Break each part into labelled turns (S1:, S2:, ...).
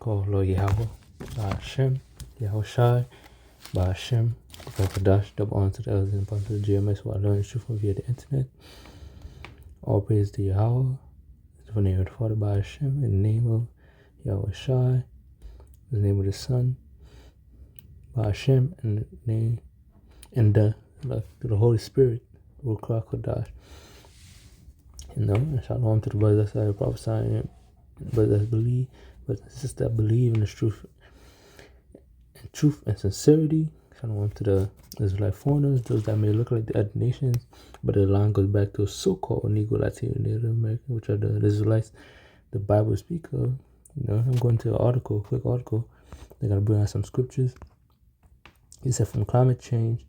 S1: called Lord Yahweh, Hashem, Yahushai, Hashem, Kadash, double honor to the elders and upon to the GMS who I learned the truth from via the internet. All praise to Yahweh, in the name of the Father, by Hashem, in the name of Yahushai, in the name of the Son, by Hashem, in the name, and the Holy Spirit, Ruach Kadash. And shalom to the brothers that are prophesying, brothers that believe, brothers and sisters that believe in the truth and sincerity. Shalom to the Israelite foreigners, those that may look like the other nations, but the line goes back to so-called Negro, Latino, Native American, which are the Israelites the Bible speaks of. I'm going to an quick article. They're going to bring out some scriptures. He said, from climate change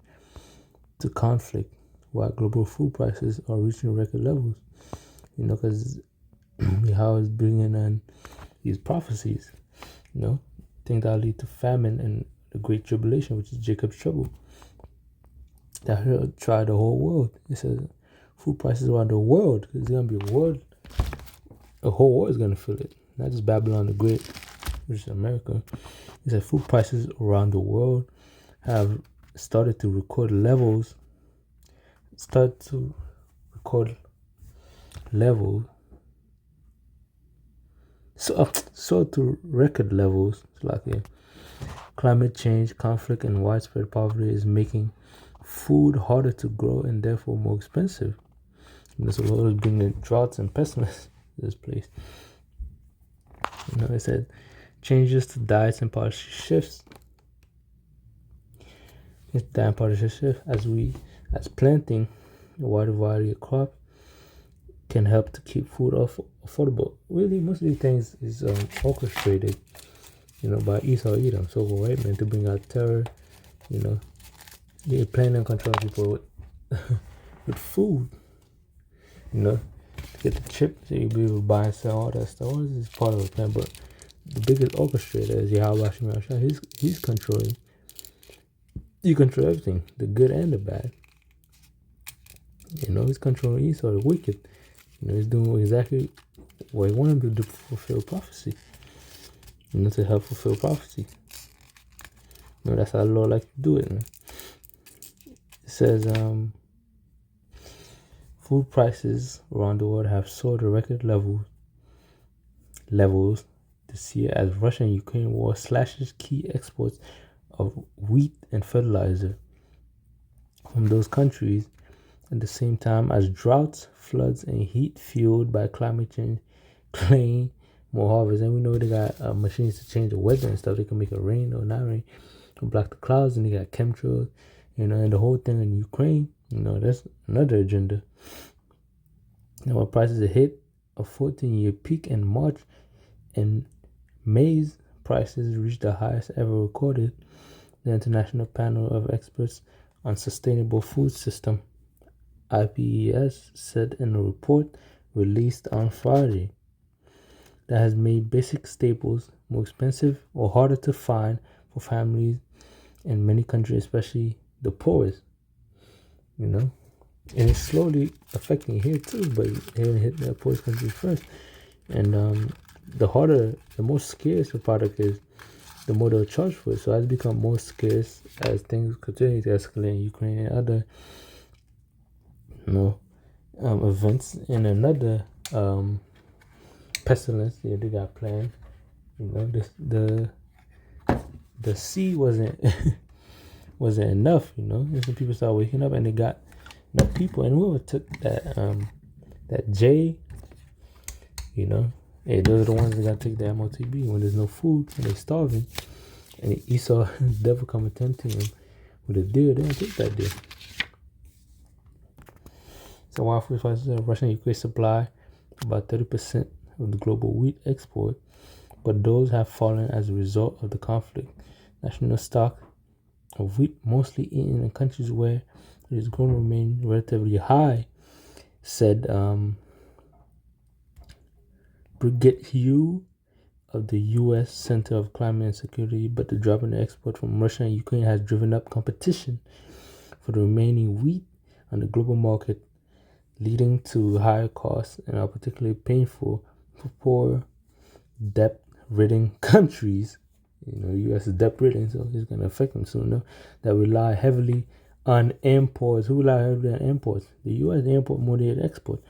S1: to conflict, why global food prices are reaching record levels. Because how is bringing in these prophecies, things that lead to famine and the great tribulation, which is Jacob's trouble. That will try the whole world. It says food prices around the world. It's going to be a whole world is going to feel it. Not just Babylon the Great, which is America. It said food prices around the world have started to record levels. So to record levels. Like climate change, conflict, and widespread poverty is making food harder to grow and therefore more expensive. So the Lord is bringing droughts and pestilence to this place. It said changes to diets and policy shifts. It's diet and policy shift as planting a wide variety of crops can help to keep food affordable. Really, most of these things is orchestrated, by Esau Edom, so white men to bring out terror. They're planning on controlling people with food. To get the chip, so you'll be able to buy and sell all that stuff. All this is part of the plan, but the biggest orchestrator is Yahweh Hashem. He's controlling. You control everything, the good and the bad. He's controlling Esau, the wicked. He's doing exactly what he wanted him to do to fulfill prophecy. To help fulfill prophecy. That's how the Lord likes to do it. It says, food prices around the world have soared to record levels this year as Russia and Ukraine war slashes key exports of wheat and fertilizer from those countries. At the same time as droughts, floods, and heat fueled by climate change claim more harvest. And we know they got machines to change the weather and stuff. They can make it rain or not rain, or block the clouds, and they got chemtrails, and the whole thing in Ukraine. That's another agenda. When prices hit a 14-year peak in March, and maize prices reached the highest ever recorded, the International Panel of Experts on Sustainable Food System IPES said in a report released on Friday that has made basic staples more expensive or harder to find for families in many countries, especially the poorest. And it's slowly affecting here too, but here hit the poorest countries first. And the more scarce the product is, the more they'll charge for it. So it's become more scarce as things continue to escalate in Ukraine and other events. In another pestilence they got planned. The sea wasn't enough. And some people started waking up and they got enough people. And whoever took that J, hey, those are the ones that got to take the MOTB when there's no food and they're starving. And Esau, the devil, come and tempt him with a deal. They don't take that deal. So while food prices of Russia and Ukraine supply about 30% of the global wheat export, but those have fallen as a result of the conflict. National stock of wheat, mostly eaten in countries where it is grown, remain relatively high, said Brigitte Hugh of the U.S. Center of Climate and Security. But the drop in the export from Russia and Ukraine has driven up competition for the remaining wheat on the global market, leading to higher costs and are particularly painful for poor, debt ridden countries. U.S. is debt ridden, so it's going to affect them soon. That rely heavily on imports. Who rely heavily on imports? The U.S. import more than they export.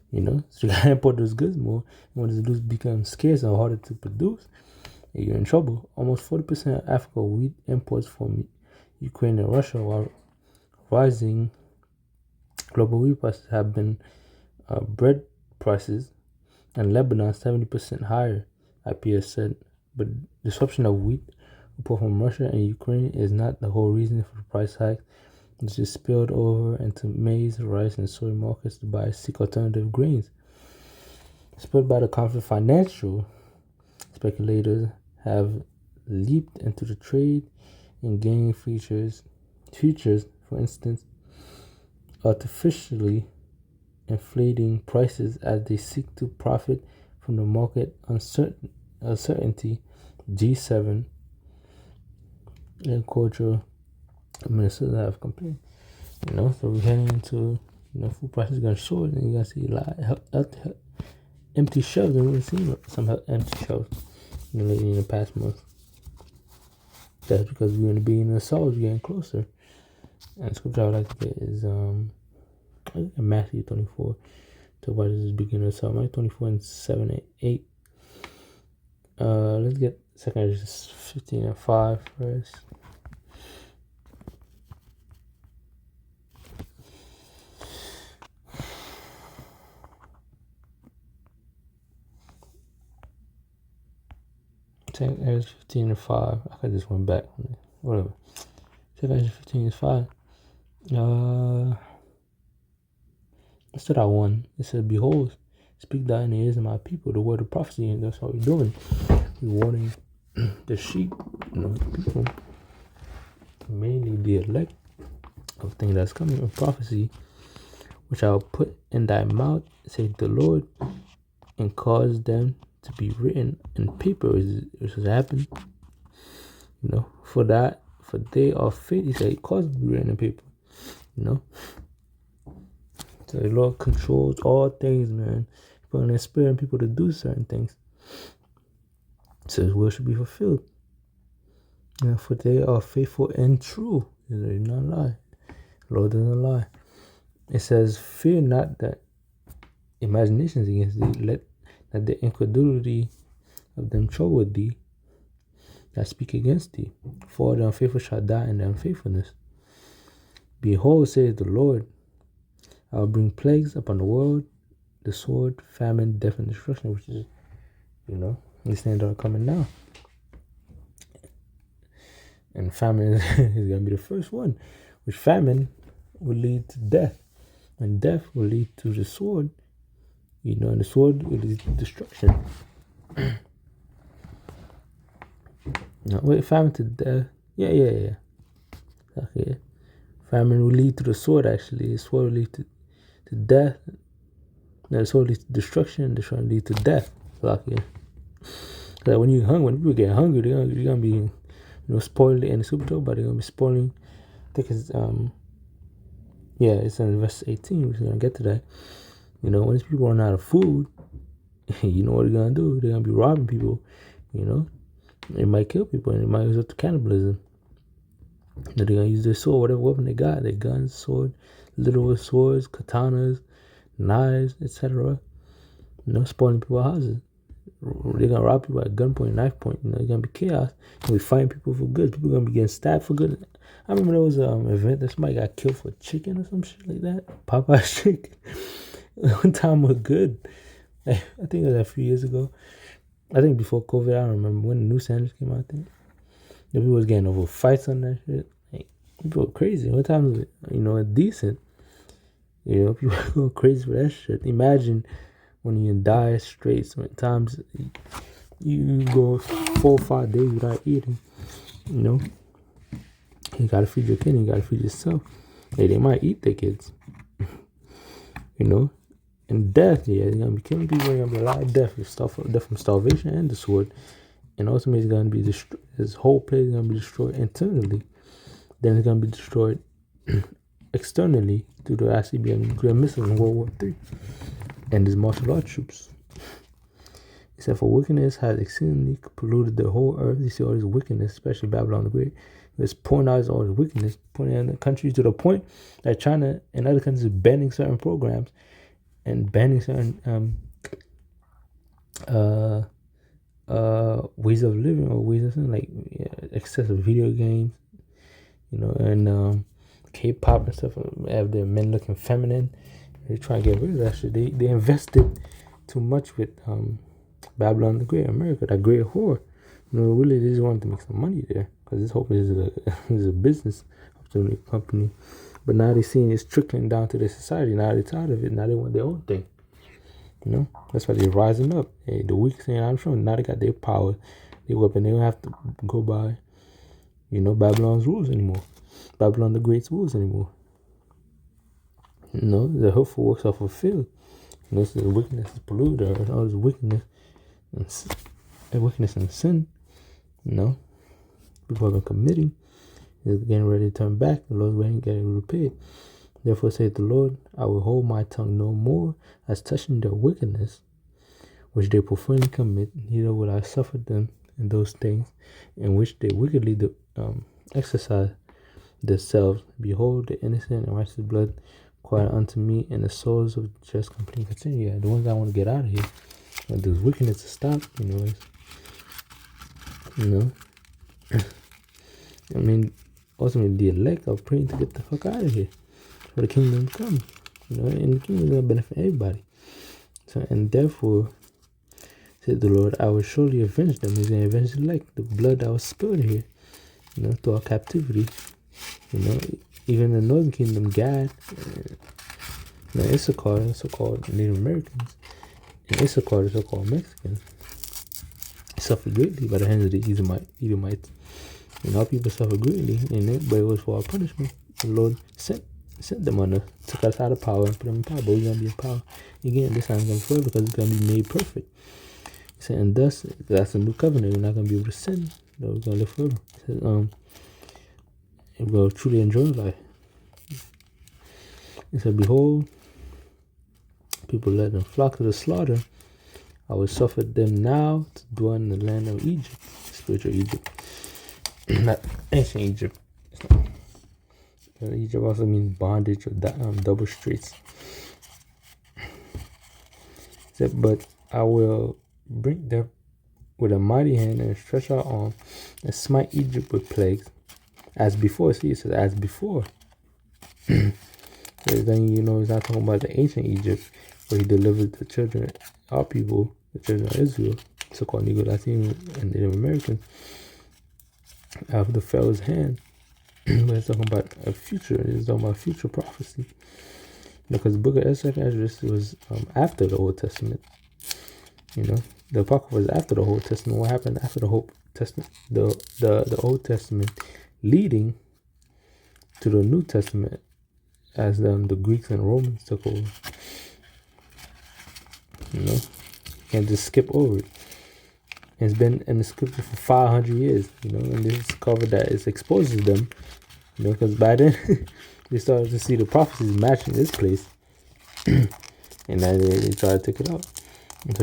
S1: So you got to import those goods more. And when those goods become scarce and harder to produce, you're in trouble. Almost 40% of Africa wheat imports from Ukraine and Russia, while rising global wheat prices have been bread prices, and Lebanon 70% higher, IPS said. But disruption of wheat import from Russia and Ukraine is not the whole reason for the price hike. It's just spilled over into maize, rice, and soy markets to buy seek alternative grains. Spurred by the conflict, financial speculators have leaped into the trade and gained futures, for instance, artificially inflating prices as they seek to profit from the market uncertainty. G7 agriculture ministers have complained. So we're heading into food prices going to soar, and you're going to see a lot of empty shelves. And we've seen some empty shelves lately in the past month. That's because we're going to be in the souls, we're getting closer. And the scripture I would like to get is Matthew 24. Talk about this beginning of Psalm. Matthew 24 and 7 and 8. Let's get 2 Corinthians 15 and 5 first. Take Corinthians 15 and 5. I could just went back. Whatever. Take Corinthians 15 and 5. Let's start out 1. It said, "Behold, speak thou in the ears of my people the word of prophecy," and that's what we're doing. We're warning the sheep, the people, mainly the elect, of things that's coming of prophecy, which I will put in thy mouth, saith the Lord, and cause them to be written in paper, which has happened. For they are faith, he said, cause them to be written in paper. So the Lord controls all things, man. Putting His Spirit in people to do certain things. So His will should be fulfilled. For they are faithful and true. He did not lie. The Lord doesn't lie. It says, "Fear not that imaginations against thee, let not the incredulity of them trouble thee that speak against thee. For the unfaithful shall die in their unfaithfulness. Behold, saith the Lord, I will bring plagues upon the world, the sword, famine, death, and destruction," which is, these things are coming now. And famine is going to be the first one, which famine will lead to death, and death will lead to the sword, and the sword will lead to destruction. Wait, famine to death? Yeah. Okay. Famine will lead to the sword, actually. The sword will lead to death. No, the sword leads to destruction. Destruction leads to death. Okay. Like when people get hungry, they're gonna be, spoiled in the super talk, but they're gonna be spoiling. I think it's it's in verse 18. We're gonna get to that. When these people run out of food, you know what they're gonna do? They're gonna be robbing people. They might kill people, and it might result to cannibalism. They're gonna use their sword, whatever weapon they got, their guns, sword, literal swords, katanas, knives, etc. Spoiling people's houses. They're gonna rob people at gunpoint, knife point. It's gonna be chaos. We find people for good. People are gonna be getting stabbed for good. I remember there was an event that somebody got killed for chicken or some shit like that. Popeye's chicken. One time was good. I think it was a few years ago. I think before COVID. I don't remember when the new sandwich came out. I think people was getting over fights on that shit. People were crazy. What time was it? Decent. People go crazy for that shit. Imagine when you die straight. Sometimes you go 4 or 5 days without eating. You gotta feed your kid. You gotta feed yourself. Hey, they might eat their kids. And death. Yeah, they're gonna be killing people. They're gonna be a lot of death. Death from starvation and the sword. And ultimately, it's gonna be destroyed. His whole place is gonna be destroyed internally. Then it's gonna be destroyed externally through the ICBM nuclear missiles in World War III and his martial arts troops. He said, for wickedness has exceedingly polluted the whole earth. You see all this wickedness, especially Babylon the Great. It's pouring out all this wickedness, pointing in the country to the point that China and other countries are banning certain programs and banning certain ways of living or ways of something like excessive video games, and K-pop and stuff. Have their men looking feminine. They try to get rid of that shit. They invested too much with Babylon the Great, America, that great whore. Really, they just wanted to make some money there because this whole is is a business opportunity company. But now they're seeing it's trickling down to their society. Now they're tired of it. Now they want their own thing. That's why they're rising up. Hey, the weak saying, I'm sure now they got their power, their weapon. They don't have to go by, Babylon's rules anymore. Babylon the Great's rules anymore. The hurtful works are fulfilled. So the wickedness is polluted. All this wickedness and sin. People have been committing. They're getting ready to turn back. The Lord's waiting, getting repaid. Therefore saith the Lord, I will hold my tongue no more as touching their wickedness, which they profanely commit, neither will I suffer them in those things in which they wickedly exercise themselves. Behold, the innocent and righteous blood quiet unto me, and the souls of just complete continue. Yeah, the ones I want to get out of here, there's wickedness to stop. I mean, ultimately, the elect are praying to get the fuck out of here for the kingdom to come. And the kingdom is going to benefit everybody. So, and therefore, said the Lord, I will surely avenge them. He's going to avenge the elect, the blood that was spilled here, through our captivity. Even the northern kingdom, Gad, Issachar, so-called Native Americans, and Issachar, the so-called Mexicans, suffered greatly by the hands of the Edomites. Our people suffered greatly, but it was for our punishment. The Lord sent them on us, took us out of power and put them in power. But we're going to be in power again. This time it's going to be forever because it's going to be made perfect. He said, and thus, that's a new covenant. We're not going to be able to sin. We're going to live forever. He said, and we'll truly enjoy life. He said, behold, people let them flock to the slaughter. I will suffer them now to dwell in the land of Egypt, spiritual Egypt, not ancient Egypt. Egypt also means bondage or double streets. He said, but I will bring them with a mighty hand and stretch out arm and smite Egypt with plagues as before. See, it says as before. So then he's not talking about the ancient Egypt where he delivered the children, our people, the children of Israel, so-called Negro, Latino, and Native Americans, out of the Pharaoh's hand. But it's talking about a future. It's talking about future prophecy. Because the book of Esdras was after the Old Testament. The Apocrypha was after the Old Testament. What happened after the Old Testament? The Old Testament leading to the New Testament as the Greeks and Romans took over. You can't just skip over it. It's been in the scripture for 500 years, and this covered that it exposes them, because by then they started to see the prophecies matching this place, and then they try to take it out. And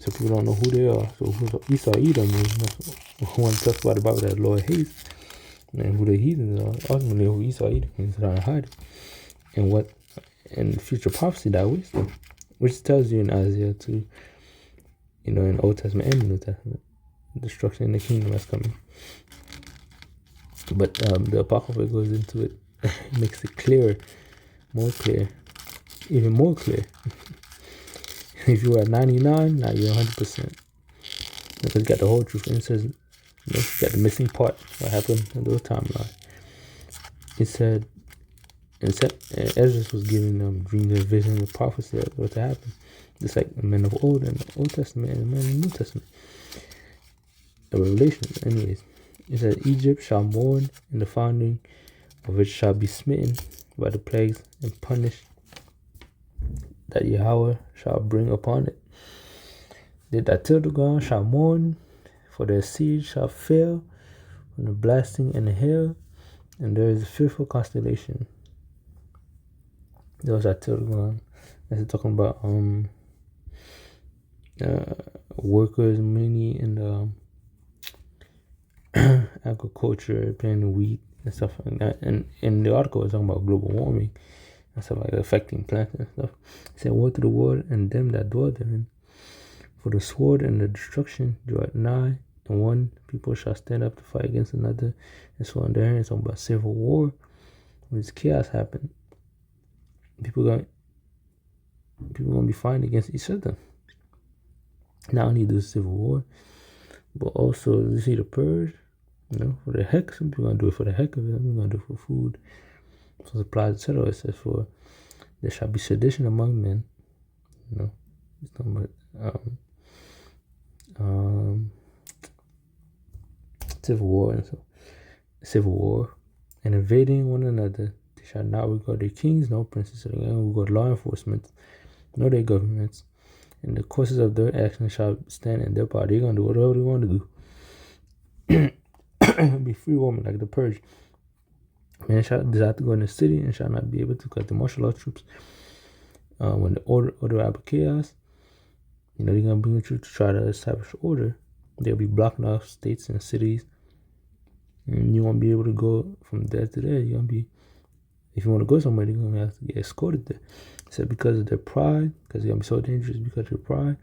S1: so people don't know who they are. So who Esau, Edom is, one tough about the Bible that the Lord hates, and who the heathens are. Ultimately, who Esau, Edom is trying to hide it, and what in future prophecy that wisdom, which tells you in Isaiah 2. In Old Testament and the New Testament, destruction in the kingdom that's coming. But the Apocrypha goes into it, makes it clearer, more clear, even more clear. If you were at 99, now you're 100%. Because you got the whole truth. And it says, you got the missing part, what happened in the timeline. It said, Ezra was giving them dreams and visions and prophecy of what to happen. Just like the men of old in the Old Testament and the men in the New Testament. The Revelation, anyways. It says, Egypt shall mourn, and the founding of it shall be smitten by the plagues and punished that Yahweh shall bring upon it. They that till the ground shall mourn, for their seed shall fail from the blasting and the hail, and there is a fearful constellation. Those that till the ground. That's talking about workers mainly in the agriculture, planting wheat and stuff like that. And in the article, it's talking about global warming and stuff like that, affecting plants and stuff. It said, "Woe to the world and them that dwell therein, for the sword and the destruction draweth nigh, and one people shall stand up to fight against another, and so on." There, it's talking about civil war. When this chaos happen, people going people gonna be fighting against each other. Not only do civil war, but also you see the purge. For the heck, some people gonna do it for the heck of it. Some people gonna do it for food, for supplies, etc. It says, "For there shall be sedition among men." It's talking about civil war and invading one another. They shall not regard their kings, no princes, so they don't regard law enforcement, nor their governments. And the courses of their actions shall stand in their power. They're gonna do whatever they want to do. Be free woman like the purge. Men shall desire to go in the city and shall not be able to, because the martial law troops, when the order out of chaos, they're gonna bring the troops to try to establish order. They'll be blocking off states and cities, and you won't be able to go from there to there. You're gonna be, if you want to go somewhere, you're gonna have to get escorted there. So because of their pride, because they're gonna be so dangerous because of their pride,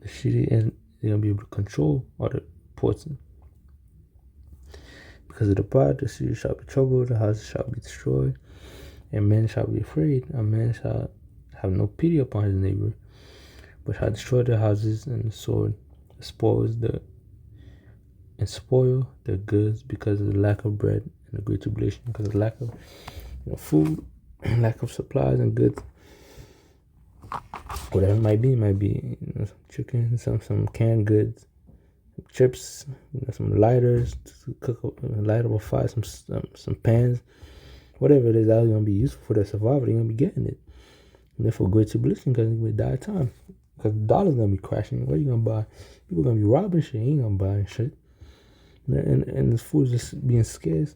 S1: the city and they're gonna be able to control all the ports. Because of the pride, the city shall be troubled, the houses shall be destroyed, and men shall be afraid. A man shall have no pity upon his neighbor, but shall destroy their houses, and the sword spoil their goods, because of the lack of bread and the great tribulation, because of the lack of food, lack of supplies and goods. Whatever it might be some chicken, some canned goods, chips, some lighters to cook up, light up a fire, some pans, whatever it is that is gonna be useful for their survival. They're gonna be getting it. And therefore, great tribulation, because they die of time. Because the dollar's gonna be crashing. What are you gonna buy? People gonna be robbing shit. You ain't gonna buy shit. And this food just being scarce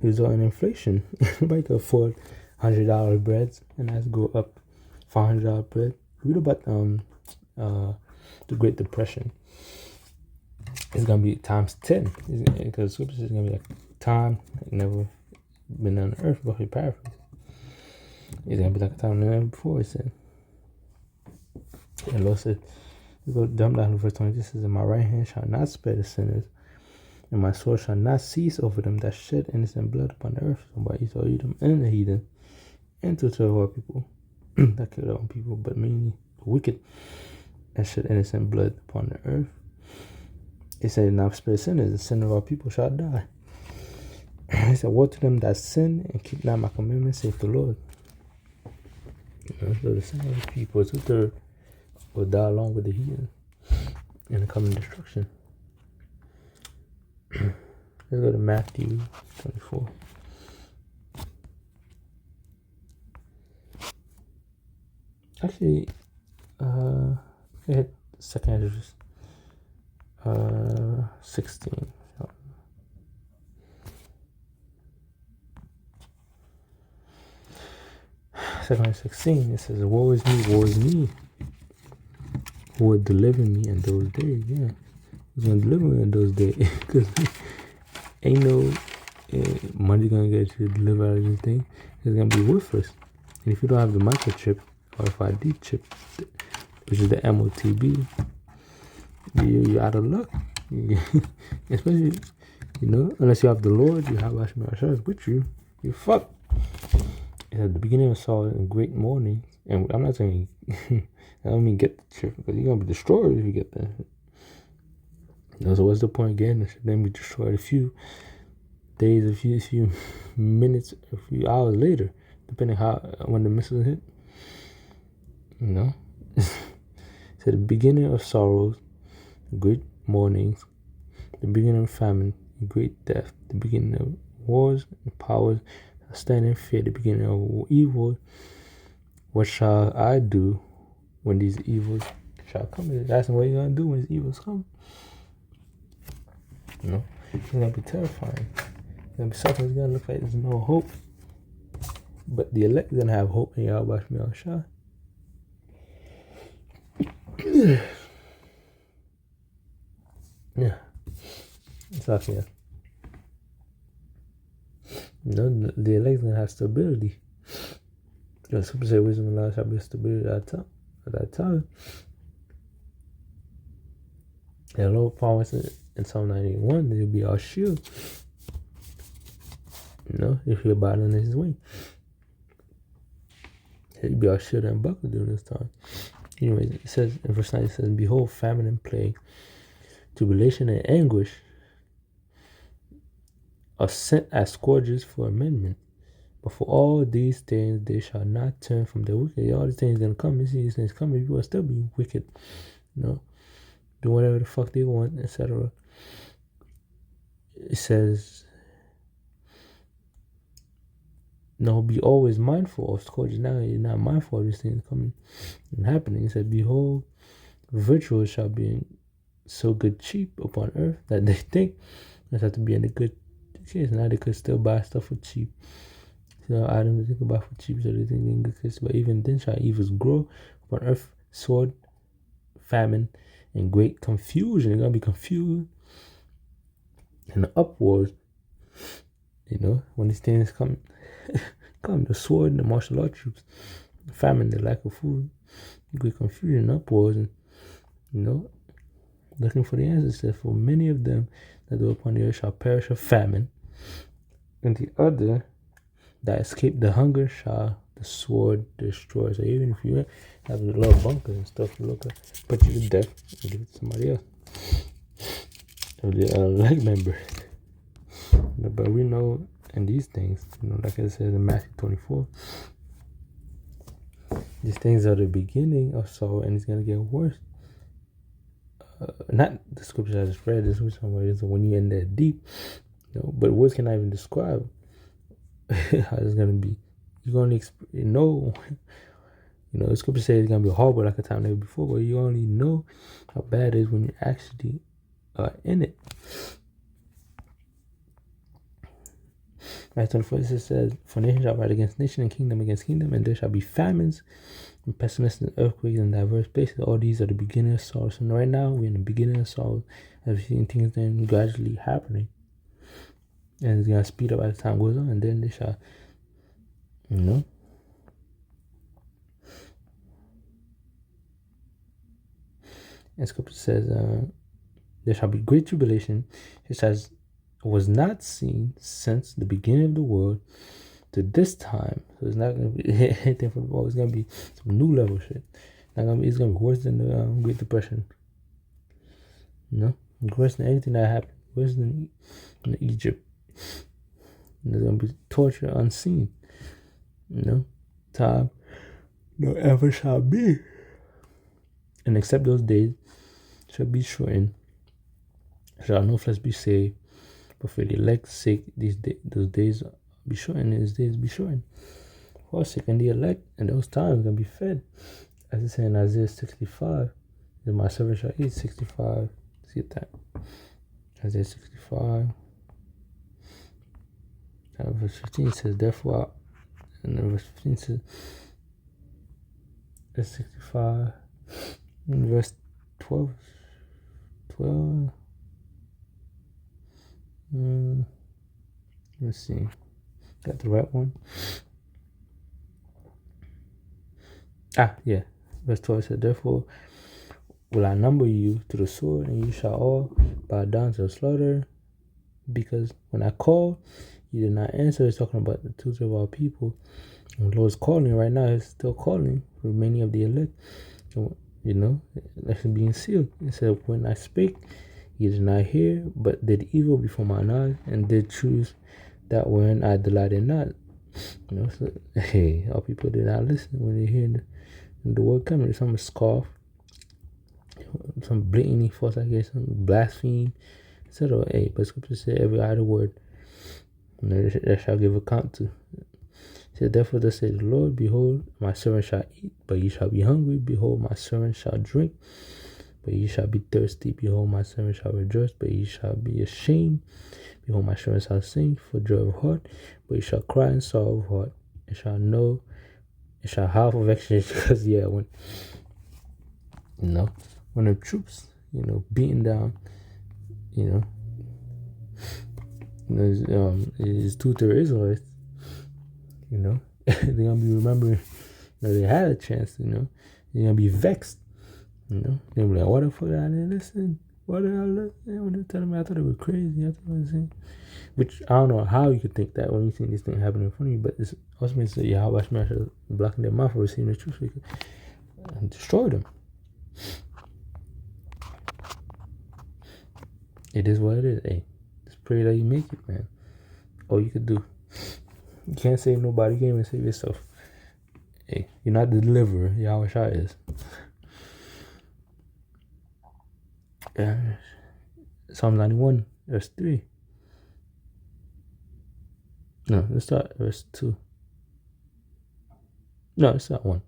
S1: resulting in inflation. Nobody can afford $100 breads, and that's go up $500 bread. Read about the Great Depression. It's gonna be times 10, because scripture is gonna be like time like never been on earth. Roughly paraphrase. It's gonna be like a time never before. It said, and the Lord said, "You go jump down to verse 20. This says, and my right hand shall not spare the sinners, and my sword shall not cease over them that shed innocent blood upon the earth." So by Esau, Edom, and the heathen, and to 12 people that killed their own people, but mainly the wicked that shed innocent blood upon the earth. It said, "Not spare sinners, the sin of our people shall die." He said, "Woe to them that sin and keep not my commandments, saith the Lord." So the sin of the people, 2/3, will die along with the heathen in the coming destruction. Let's go to Matthew 24. Actually, hit second address. 16. Second 16, it says, woe is me, who would deliver me in those days. Yeah, who's gonna deliver me in those days? Because ain't no money gonna get you to deliver out of this thing. It's gonna be worthless. And if you don't have the microchip or RFID chip, which is the MOTB, you're out of luck. Especially, unless you have the Lord, you have Ashmi with you, you're fucked. It's at the beginning of Saul in great mourning, and I'm not saying I don't mean get the chip, because you're gonna be destroyed if you get that. So what's the point again? Then be destroyed a few days, a few minutes, a few hours later, depending when the missile hit. So the beginning of sorrows, great mournings, the beginning of famine, great death, the beginning of wars and powers stand in fear, the beginning of evil. What shall I do when these evils shall come? He's asking, what are you gonna do when these evils come? It's gonna be terrifying. It's gonna be something. It's gonna look like there's no hope. But the elect is gonna have hope in Yahweh Shah. Yeah, exactly. Yeah. The elect's gonna have stability. The scripture say wisdom and knowledge shall be stability at that time. At that time, and the Lord promised in Psalm 91 that it'll be our shield. If you abide in His way, it'll be our shield and buckler during this time. Anyways, it says in verse 9, it says, "Behold, famine and plague, tribulation and anguish are sent as scourges for amendment. But for all these things they shall not turn from their wicked." All these things gonna come. You see these things coming. People will still be wicked. Do whatever the fuck they want, etc. It says, "No, be always mindful of scourges." Now you're not mindful of these things coming and happening. It said, "Behold, virtues shall be so good cheap upon earth that they think it has to be in a good case. Now they could still buy stuff for cheap. So items they could buy for cheap, so they think they're in good case. But even then shall evils grow upon earth, sword, famine, and great confusion." They're gonna be confused and upwards. When these things come, the sword and the martial art troops, famine, the lack of food, great confusion, upwards, and looking for the answers. For many of them that dwell upon the earth shall perish of famine, and the other that escape the hunger shall the sword destroy. So even if you have a little bunkers and stuff, put you to death and give it to somebody else, or the leg member. But we know in these things, like I said in Matthew 24, these things are the beginning of sorrow, and it's gonna get worse. Not the scripture I just read. This was somewhere is when you're in that deep, but words cannot even describe how it's gonna be. You're gonna the scripture says it's gonna be horrible like a time never before, but you only know how bad it is when you actually are in it. Verse 24 it says, "For nation shall rise against nation, and kingdom against kingdom, and there shall be famines and pestilences and earthquakes in diverse places. All these are the beginning of sorrow." So right now we're in the beginning of sorrow, as we're seeing things then gradually happening, and it's gonna speed up as time goes on, and then they shall, and scripture says, "There shall be great tribulation, such as was not seen since the beginning of the world to this time." So it's not gonna be anything from the world. It's gonna be some new level shit. It's gonna be worse than the Great Depression. Worse than anything that happened. Worse than Egypt. There's gonna be torture unseen. Time no ever shall be. And except those days shall be shortened, shall no flesh be saved. But for the elect's sake, those days be shortened, and his days be shortened. For us, and the elect, and those times gonna be fed. As it says in Isaiah 65, that my servant shall eat. 65. Let's get that. Isaiah 65. Verse 15 says, "Therefore," and then verse 15 says, verse 65, and verse 12. Let's see. Got the right one? Yeah. Verse 12 said, "Therefore will I number you to the sword, and you shall all bow down to the slaughter. Because when I called, you did not answer." It's talking about the two of our people. And the Lord's calling right now. He's still calling for many of the elect. That's being sealed. It said, "When I spake, you did not hear, but did evil before mine eyes, and did choose that wherein I delighted not." So, hey, our people did not listen when they hear the word coming. Some scoff, some blatantly false accusation, some blaspheme, etc. Hey, but scripture said every idle word that shall give account to. It said, "Therefore thus says the Lord, behold, my servant shall eat, but ye shall be hungry. Behold, my servant shall drink, but ye shall be thirsty. Behold, my servant shall rejoice, but ye shall be ashamed. Behold, my servant shall sing for joy of heart, but ye shall cry in sorrow of heart. It shall have of vexation." Because You know, when the troops, beating down, you know, is two-third Israelites, they're gonna be remembering, they had a chance, they're gonna be vexed, they're like, what the fuck, I didn't listen. What the hell? When they telling me, I thought it was crazy. I thought it was insane. Which I don't know how you could think that when you see these things happening in front of you, but it's ultimately so Yahweh Smash blocking their mouth for receiving the truth so you could destroy them. It is what it is. Hey, just pray that you make it, man. All you could do. You can't save nobody. You can't even save yourself. Hey, you're not the deliverer. Yahweh Shai is. Yeah. Psalm 91, verse 3. No, let's start verse 2. No, it's not 1.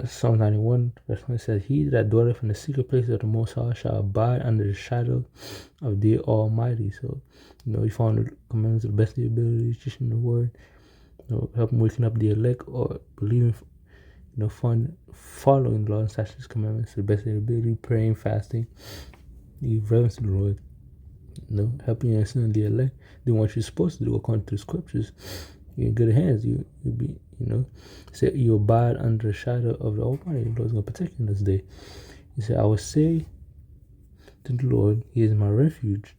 S1: Psalm 91, verse 1 says, He that dwelleth in the secret place of the Most High shall abide under the shadow of the Almighty. So, you found the commandments to the best of your ability, teaching the word, helping waking up the elect, or believing, following the law and statutes, commandments to the best of your ability, praying, fasting, give reverence to the Lord, helping you understand the elect, doing what you're supposed to do according to the scriptures. You're in good hands. You'll be, say you abide under the shadow of the Almighty. The Lord's going to protect you in this day. He said, I will say to the Lord, He is my refuge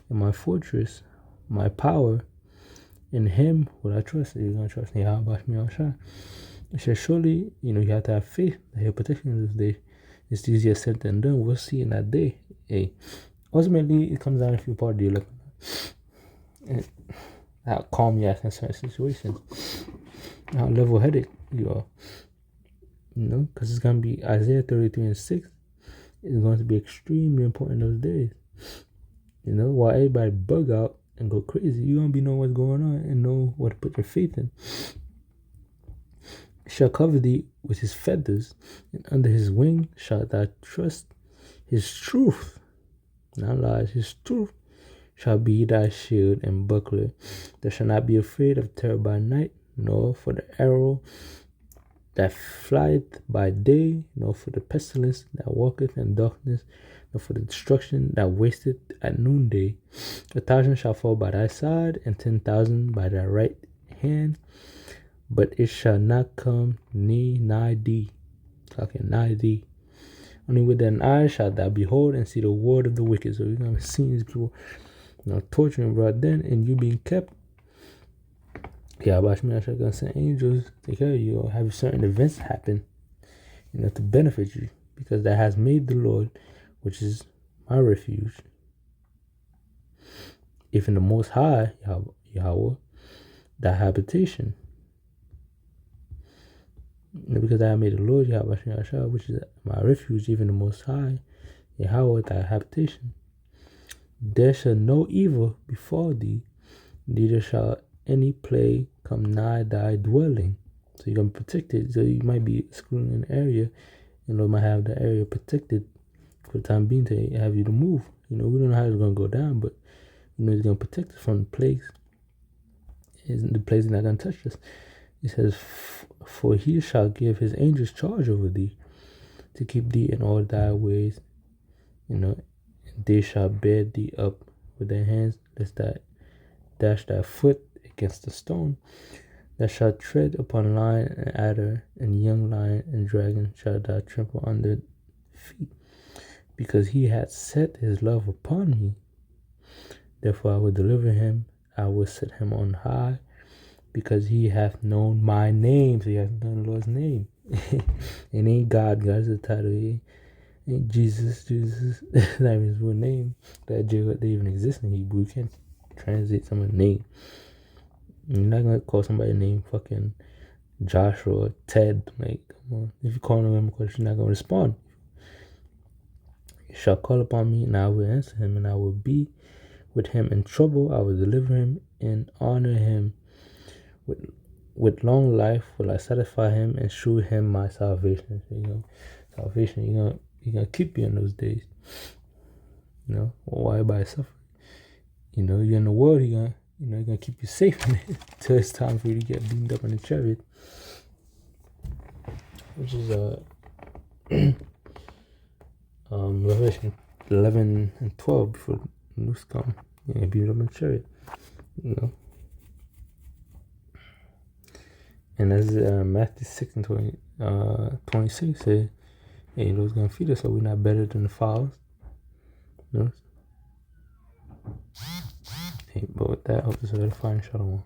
S1: and my fortress, my power. In Him will I trust. You're going to trust me. He said, surely, you have to have faith that He'll protect you in this day. It's easier said than done. We'll see in that day. Hey, ultimately, it comes down if you're part of the elect. And how calm you act in certain situations, how level-headed you are, because it's going to be Isaiah 33:6 is going to be extremely important those days. While everybody bug out and go crazy, you're going to be knowing what's going on and know what to put your faith in. Shall cover thee with His feathers, and under His wing shalt thou trust. His truth, not lies, His truth shall be thy shield and buckler. Thou shalt not be afraid of terror by night, nor for the arrow that flieth by day, nor for the pestilence that walketh in darkness, nor for the destruction that wasteth at noonday. 1,000 shall fall by thy side, and 10,000 by thy right hand, but it shall not come nigh thee. Nigh thee. Only with thine eyes shalt thou behold and see the word of the wicked. So you're going to see these people torturing brought then, and you being kept. Yahweh Shai gonna send angels take care of you, or have certain events happen, to benefit you, because that has made the Lord, which is my refuge, even the Most High, Yahweh, thy habitation. Because I have made the Lord, Yahweh Shai, which is my refuge, even the Most High, Yahweh, thy habitation. There shall no evil befall thee, neither shall any plague come nigh thy dwelling. So you're going to be protected. So you might be excluding an area, and Lord might have the area protected for the time being to have you to move. We don't know how it's going to go down, but He's going to protect us from the plagues. The plagues are not going to touch us. He says, for He shall give His angels charge over thee, to keep thee in all thy ways. They shall bear thee up with their hands, lest thou dash thy foot against a stone. Thou shalt tread upon lion and adder, and young lion and dragon shalt thou trample under feet. Because He hath set His love upon me, therefore I will deliver him. I will set him on high, because he hath known my name. So he hath known the Lord's name. It ain't God. God is the title. It ain't Jesus. That means his real name. That they even exist in Hebrew. You can't translate someone's name. You're not gonna call somebody name fucking Joshua or Ted. Like, come on. If you call him a question, you're not gonna respond. You shall call upon me, and I will answer him, and I will be with him in trouble. I will deliver him and honor him. With long life will I satisfy him and shew him my salvation. So, salvation, you're gonna keep you in those days. Why by suffering? You're in the world. You're gonna keep you safe until it's time for you to get beamed up in the chariot, which is Revelation 11 and 12 before the news come. Yeah, be them in chariot, you know. And as Matthew 6 and 26 say, hey, those gonna feed us, so we're not better than the fowls. You know? Hey, but with that, I hope this is edifying. Shalom.